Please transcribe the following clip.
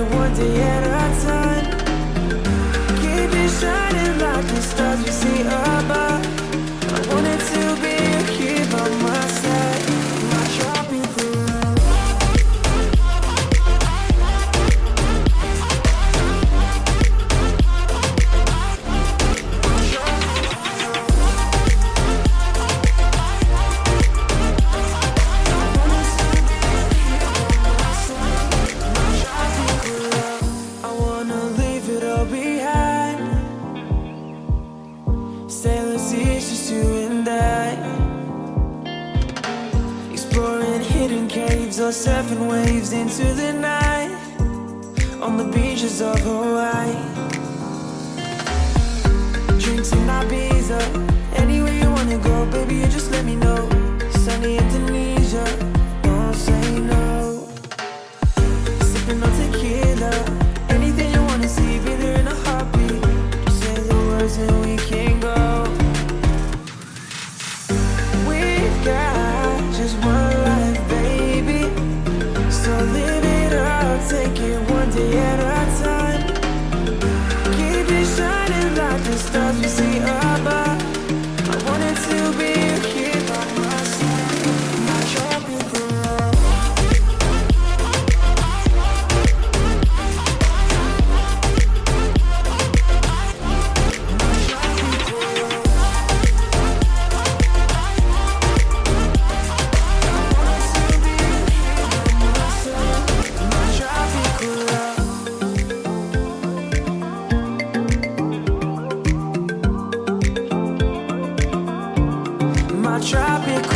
it one day at a time. Keep it shining like the stars we see above. I wanted to be here by my side, my tropical love. Or surfing waves into the night on the beaches of Hawaii. Drinks in Ibiza, anywhere you wanna go, baby, you just let me know. Sunny Indonesia, don't say no. Sipping on tequila, anything you wanna see, be there in a heartbeat. Say the words and we can go. We've got just one life, baby, so live it up, take it one day at a time. Keep it shining like the stars we see above. I wanted to be here by my side, my tropical love. Tropical